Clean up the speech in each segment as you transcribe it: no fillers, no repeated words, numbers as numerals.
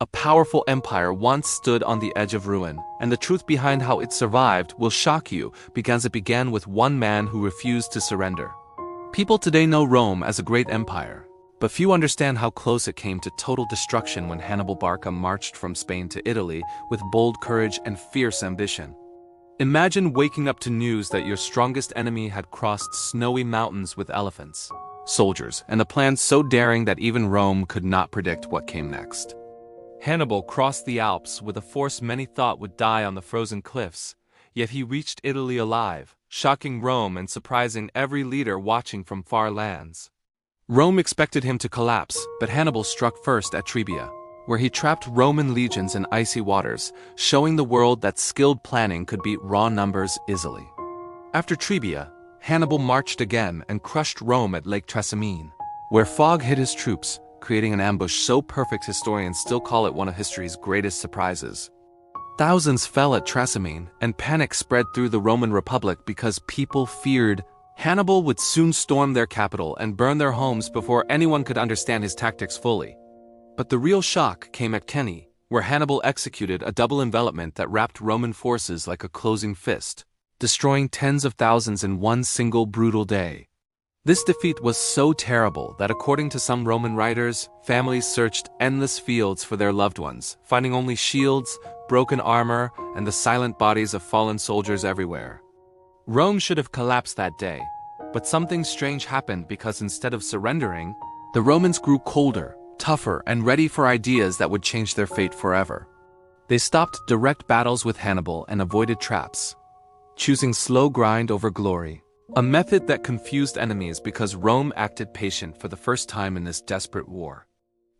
A powerful empire once stood on the edge of ruin, and the truth behind how it survived will shock you because it began with one man who refused to surrender. People today know Rome as a great empire, but few understand how close it came to total destruction when Hannibal Barca marched from Spain to Italy with bold courage and fierce ambition. Imagine waking up to news that your strongest enemy had crossed snowy mountains with elephants, soldiers, and a plan so daring that even Rome could not predict what came next. Hannibal crossed the Alps with a force many thought would die on the frozen cliffs, yet he reached Italy alive, shocking Rome and surprising every leader watching from far lands. Rome expected him to collapse, but Hannibal struck first at Trebia, where he trapped Roman legions in icy waters, showing the world that skilled planning could beat raw numbers easily. After Trebia, Hannibal marched again and crushed Rome at Lake Trasimene, where fog hid his troops, creating an ambush so perfect historians still call it one of history's greatest surprises. Thousands fell at Trasimene, and panic spread through the Roman Republic because people feared Hannibal would soon storm their capital and burn their homes before anyone could understand his tactics fully. But the real shock came at Cannae, where Hannibal executed a double envelopment that wrapped Roman forces like a closing fist, destroying tens of thousands in one single brutal day. This defeat was so terrible that according to some Roman writers, families searched endless fields for their loved ones, finding only shields, broken armor, and the silent bodies of fallen soldiers everywhere. Rome should have collapsed that day, but something strange happened because instead of surrendering, the Romans grew colder, tougher, and ready for ideas that would change their fate forever. They stopped direct battles with Hannibal and avoided traps, choosing slow grind over glory, a method that confused enemies because Rome acted patient for the first time in this desperate war.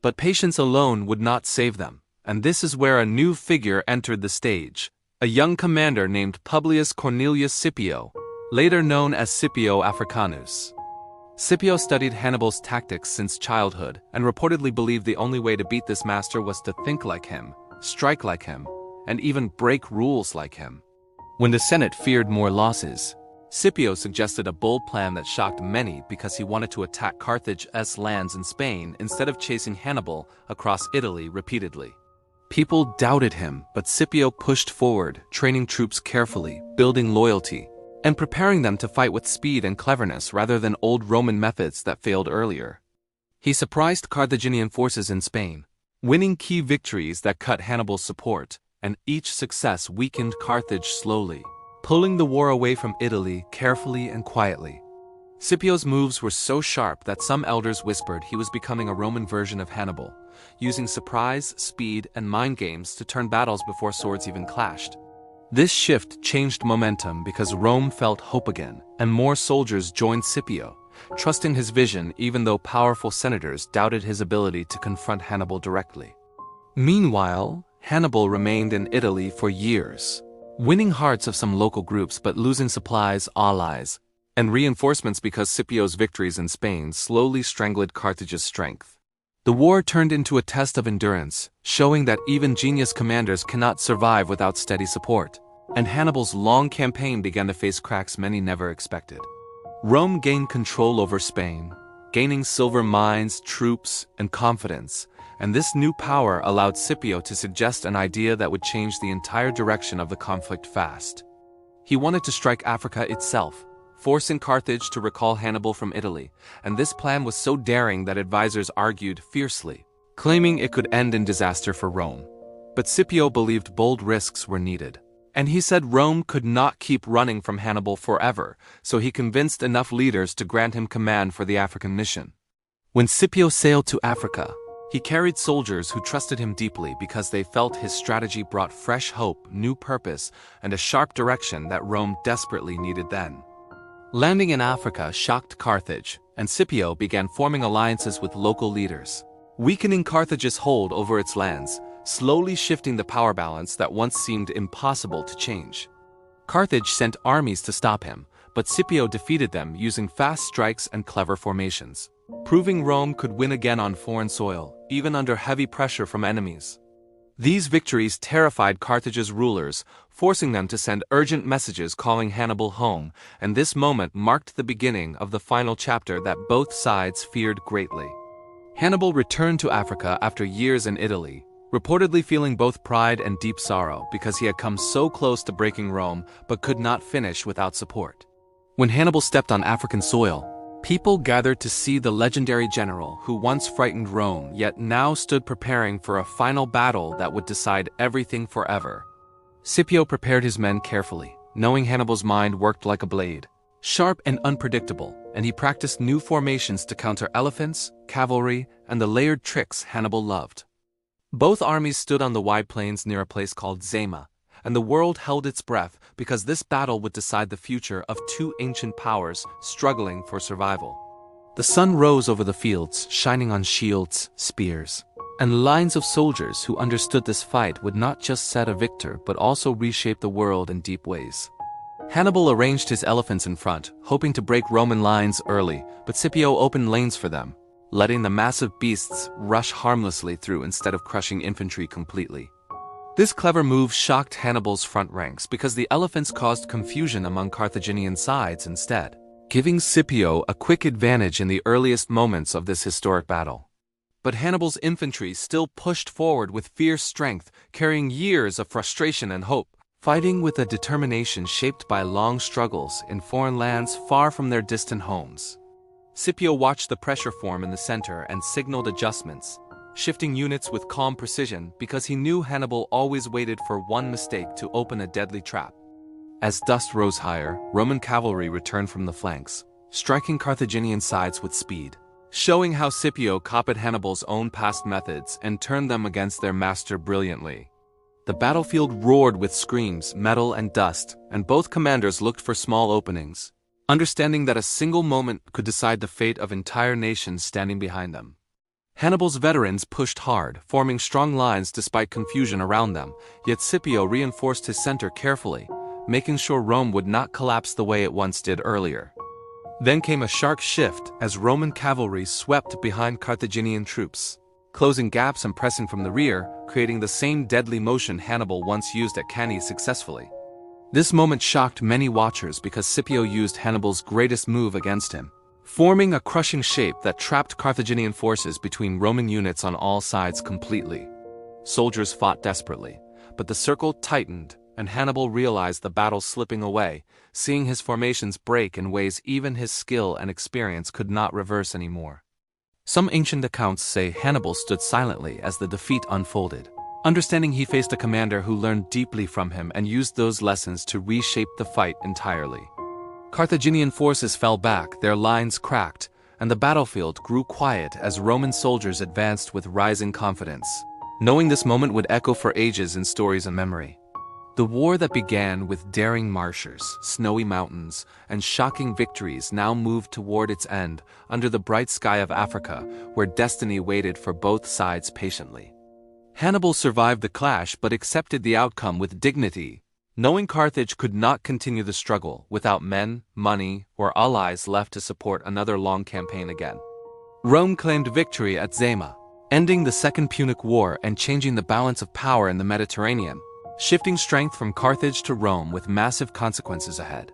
But patience alone would not save them, and this is where a new figure entered the stage, a young commander named Publius Cornelius Scipio, later known as Scipio Africanus. Scipio studied Hannibal's tactics since childhood and reportedly believed the only way to beat this master was to think like him, strike like him, and even break rules like him. When the Senate feared more losses, Scipio suggested a bold plan that shocked many because he wanted to attack Carthage's lands in Spain instead of chasing Hannibal across Italy repeatedly. People doubted him, but Scipio pushed forward, training troops carefully, building loyalty, and preparing them to fight with speed and cleverness rather than old Roman methods that failed earlier. He surprised Carthaginian forces in Spain, winning key victories that cut Hannibal's support, and each success weakened Carthage slowly, pulling the war away from Italy carefully and quietly. Scipio's moves were so sharp that some elders whispered he was becoming a Roman version of Hannibal, using surprise, speed, and mind games to turn battles before swords even clashed. This shift changed momentum because Rome felt hope again, and more soldiers joined Scipio, trusting his vision even though powerful senators doubted his ability to confront Hannibal directly. Meanwhile, Hannibal remained in Italy for years, winning hearts of some local groups but losing supplies, allies, and reinforcements because Scipio's victories in Spain slowly strangled Carthage's strength. The war turned into a test of endurance, showing that even genius commanders cannot survive without steady support, and Hannibal's long campaign began to face cracks many never expected. Rome gained control over Spain, gaining silver mines, troops, and confidence, and this new power allowed Scipio to suggest an idea that would change the entire direction of the conflict fast. He wanted to strike Africa itself, forcing Carthage to recall Hannibal from Italy, and this plan was so daring that advisors argued fiercely, claiming it could end in disaster for Rome. But Scipio believed bold risks were needed, and he said Rome could not keep running from Hannibal forever, so he convinced enough leaders to grant him command for the African mission. When Scipio sailed to Africa, he carried soldiers who trusted him deeply because they felt his strategy brought fresh hope, new purpose, and a sharp direction that Rome desperately needed then. Landing in Africa shocked Carthage, and Scipio began forming alliances with local leaders, weakening Carthage's hold over its lands, slowly shifting the power balance that once seemed impossible to change. Carthage sent armies to stop him, but Scipio defeated them using fast strikes and clever formations, proving Rome could win again on foreign soil, even under heavy pressure from enemies. These victories terrified Carthage's rulers, forcing them to send urgent messages calling Hannibal home, and this moment marked the beginning of the final chapter that both sides feared greatly. Hannibal returned to Africa after years in Italy, reportedly feeling both pride and deep sorrow because he had come so close to breaking Rome but could not finish without support. When Hannibal stepped on African soil, people gathered to see the legendary general who once frightened Rome yet now stood preparing for a final battle that would decide everything forever. Scipio prepared his men carefully, knowing Hannibal's mind worked like a blade, sharp and unpredictable, and he practiced new formations to counter elephants, cavalry, and the layered tricks Hannibal loved. Both armies stood on the wide plains near a place called Zama, and the world held its breath because this battle would decide the future of two ancient powers struggling for survival. The sun rose over the fields, shining on shields, spears, and lines of soldiers who understood this fight would not just set a victor but also reshape the world in deep ways. Hannibal arranged his elephants in front, hoping to break Roman lines early, but Scipio opened lanes for them, letting the massive beasts rush harmlessly through instead of crushing infantry completely. This clever move shocked Hannibal's front ranks because the elephants caused confusion among Carthaginian sides instead, giving Scipio a quick advantage in the earliest moments of this historic battle. But Hannibal's infantry still pushed forward with fierce strength, carrying years of frustration and hope, fighting with a determination shaped by long struggles in foreign lands far from their distant homes. Scipio watched the pressure form in the center and signaled adjustments, shifting units with calm precision because he knew Hannibal always waited for one mistake to open a deadly trap. As dust rose higher, Roman cavalry returned from the flanks, striking Carthaginian sides with speed, showing how Scipio copied Hannibal's own past methods and turned them against their master brilliantly. The battlefield roared with screams, metal, and dust, and both commanders looked for small openings, understanding that a single moment could decide the fate of entire nations standing behind them. Hannibal's veterans pushed hard, forming strong lines despite confusion around them, yet Scipio reinforced his center carefully, making sure Rome would not collapse the way it once did earlier. Then came a sharp shift as Roman cavalry swept behind Carthaginian troops, closing gaps and pressing from the rear, creating the same deadly motion Hannibal once used at Cannae successfully. This moment shocked many watchers because Scipio used Hannibal's greatest move against him, forming a crushing shape that trapped Carthaginian forces between Roman units on all sides completely. Soldiers fought desperately, but the circle tightened, and Hannibal realized the battle slipping away, seeing his formations break in ways even his skill and experience could not reverse anymore. Some ancient accounts say Hannibal stood silently as the defeat unfolded, understanding he faced a commander who learned deeply from him and used those lessons to reshape the fight entirely. Carthaginian forces fell back, their lines cracked, and the battlefield grew quiet as Roman soldiers advanced with rising confidence, knowing this moment would echo for ages in stories and memory. The war that began with daring marchers, snowy mountains, and shocking victories now moved toward its end under the bright sky of Africa, where destiny waited for both sides patiently. Hannibal survived the clash but accepted the outcome with dignity, knowing Carthage could not continue the struggle without men, money, or allies left to support another long campaign again. Rome claimed victory at Zama, ending the Second Punic War and changing the balance of power in the Mediterranean, shifting strength from Carthage to Rome with massive consequences ahead.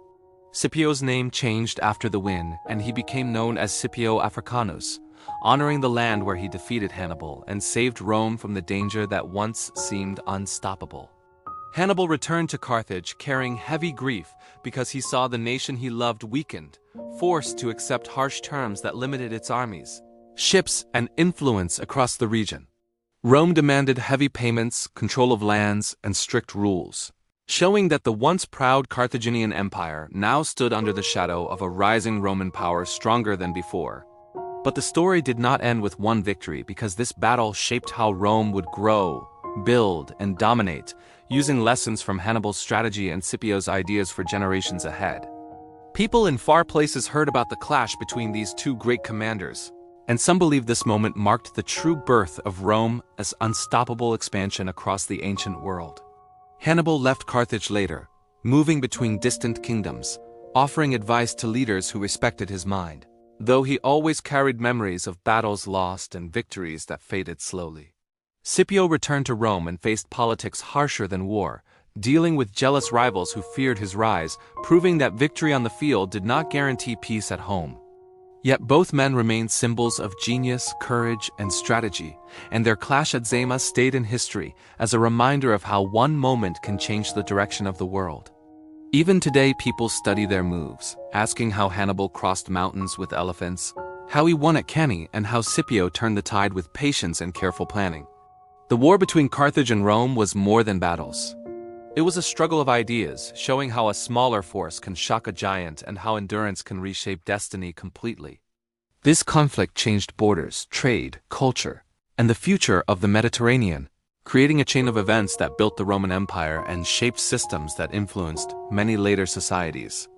Scipio's name changed after the win, and he became known as Scipio Africanus, honoring the land where he defeated Hannibal and saved Rome from the danger that once seemed unstoppable. Hannibal returned to Carthage carrying heavy grief because he saw the nation he loved weakened, forced to accept harsh terms that limited its armies, ships, and influence across the region. Rome demanded heavy payments, control of lands, and strict rules, showing that the once proud Carthaginian Empire now stood under the shadow of a rising Roman power stronger than before. But the story did not end with one victory because this battle shaped how Rome would grow, build, and dominate, using lessons from Hannibal's strategy and Scipio's ideas for generations ahead. People in far places heard about the clash between these two great commanders, and some believe this moment marked the true birth of Rome as unstoppable expansion across the ancient world. Hannibal left Carthage later, moving between distant kingdoms, offering advice to leaders who respected his mind, though he always carried memories of battles lost and victories that faded slowly. Scipio returned to Rome and faced politics harsher than war, dealing with jealous rivals who feared his rise, proving that victory on the field did not guarantee peace at home. Yet both men remained symbols of genius, courage, and strategy, and their clash at Zama stayed in history as a reminder of how one moment can change the direction of the world. Even today, people study their moves, asking how Hannibal crossed mountains with elephants, how he won at Cannae, and how Scipio turned the tide with patience and careful planning. The war between Carthage and Rome was more than battles. It was a struggle of ideas, showing how a smaller force can shock a giant and how endurance can reshape destiny completely. This conflict changed borders, trade, culture, and the future of the Mediterranean, creating a chain of events that built the Roman Empire and shaped systems that influenced many later societies.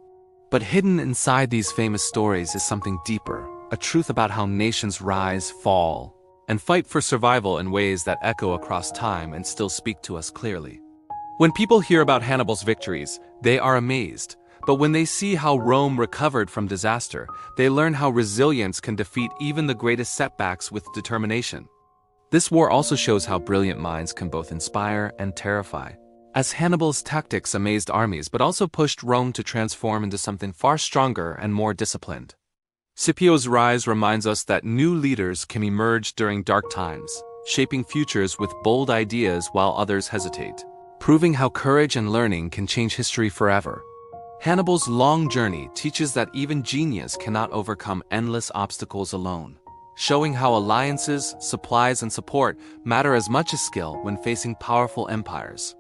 But hidden inside these famous stories is something deeper, a truth about how nations rise, fall, and fight for survival in ways that echo across time and still speak to us clearly. When people hear about Hannibal's victories, they are amazed, but when they see how Rome recovered from disaster, they learn how resilience can defeat even the greatest setbacks with determination. This war also shows how brilliant minds can both inspire and terrify, as Hannibal's tactics amazed armies but also pushed Rome to transform into something far stronger and more disciplined. Scipio's rise reminds us that new leaders can emerge during dark times, shaping futures with bold ideas while others hesitate, proving how courage and learning can change history forever. Hannibal's long journey teaches that even genius cannot overcome endless obstacles alone, showing how alliances, supplies, and support matter as much as skill when facing powerful empires.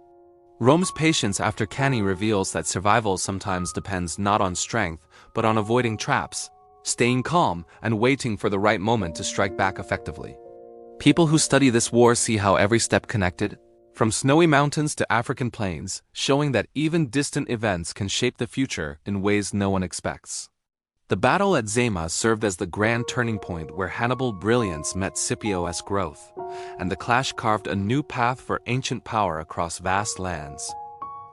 Rome's patience after Cannae reveals that survival sometimes depends not on strength, but on avoiding traps, staying calm, and waiting for the right moment to strike back effectively. People who study this war see how every step connected, from snowy mountains to African plains, showing that even distant events can shape the future in ways no one expects. The battle at Zama served as the grand turning point where Hannibal's brilliance met Scipio's growth, and the clash carved a new path for ancient power across vast lands.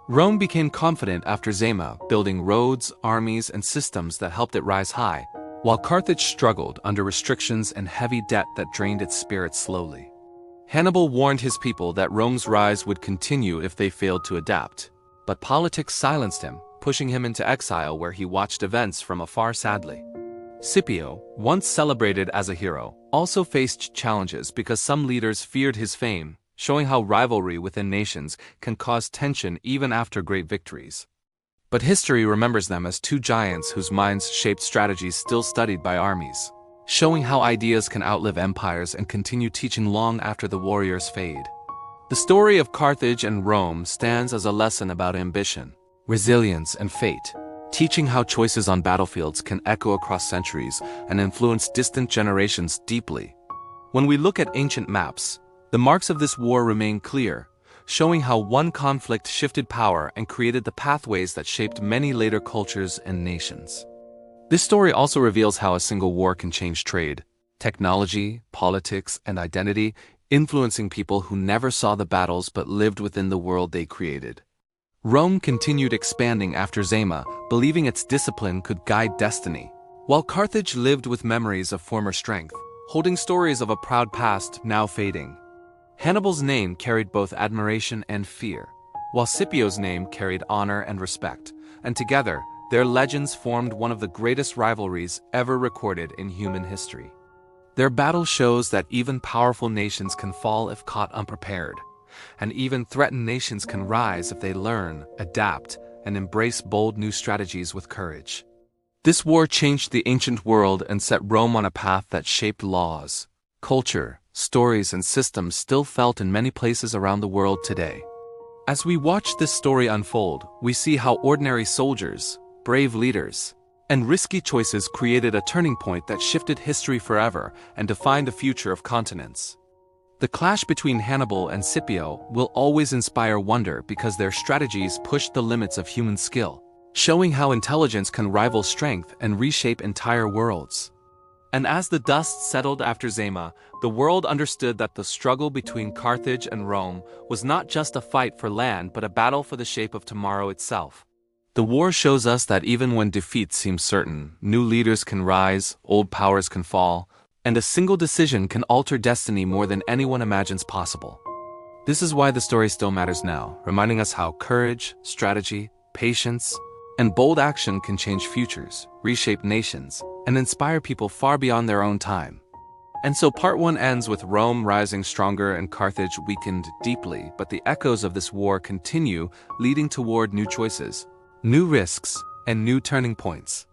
Rome became confident after Zama, building roads, armies, and systems that helped it rise high, while Carthage struggled under restrictions and heavy debt that drained its spirit slowly. Hannibal warned his people that Rome's rise would continue if they failed to adapt, but politics silenced him, pushing him into exile where he watched events from afar sadly. Scipio, once celebrated as a hero, also faced challenges because some leaders feared his fame, showing how rivalry within nations can cause tension even after great victories. But history remembers them as two giants whose minds shaped strategies still studied by armies, showing how ideas can outlive empires and continue teaching long after the warriors fade. The story of Carthage and Rome stands as a lesson about ambition, resilience, and fate, teaching how choices on battlefields can echo across centuries and influence distant generations deeply. When we look at ancient maps, the marks of this war remain clear, showing how one conflict shifted power and created the pathways that shaped many later cultures and nations. This story also reveals how a single war can change trade, technology, politics, and identity, influencing people who never saw the battles but lived within the world they created. Rome continued expanding after Zama, believing its discipline could guide destiny, while Carthage lived with memories of former strength, holding stories of a proud past now fading. Hannibal's name carried both admiration and fear, while Scipio's name carried honor and respect, and together, their legends formed one of the greatest rivalries ever recorded in human history. Their battle shows that even powerful nations can fall if caught unprepared, and even threatened nations can rise if they learn, adapt, and embrace bold new strategies with courage. This war changed the ancient world and set Rome on a path that shaped laws, culture, stories, and systems still felt in many places around the world today. As we watch this story unfold, we see how ordinary soldiers, brave leaders, and risky choices created a turning point that shifted history forever and defined the future of continents. The clash between Hannibal and Scipio will always inspire wonder because their strategies pushed the limits of human skill, showing how intelligence can rival strength and reshape entire worlds. And as the dust settled after Zama, the world understood that the struggle between Carthage and Rome was not just a fight for land but a battle for the shape of tomorrow itself. The war shows us that even when defeat seems certain, new leaders can rise, old powers can fall, and a single decision can alter destiny more than anyone imagines possible. This is why the story still matters now, reminding us how courage, strategy, patience, and bold action can change futures, reshape nations, and inspire people far beyond their own time. And so part 1 ends with Rome rising stronger and Carthage weakened deeply, but the echoes of this war continue, leading toward new choices, new risks, and new turning points.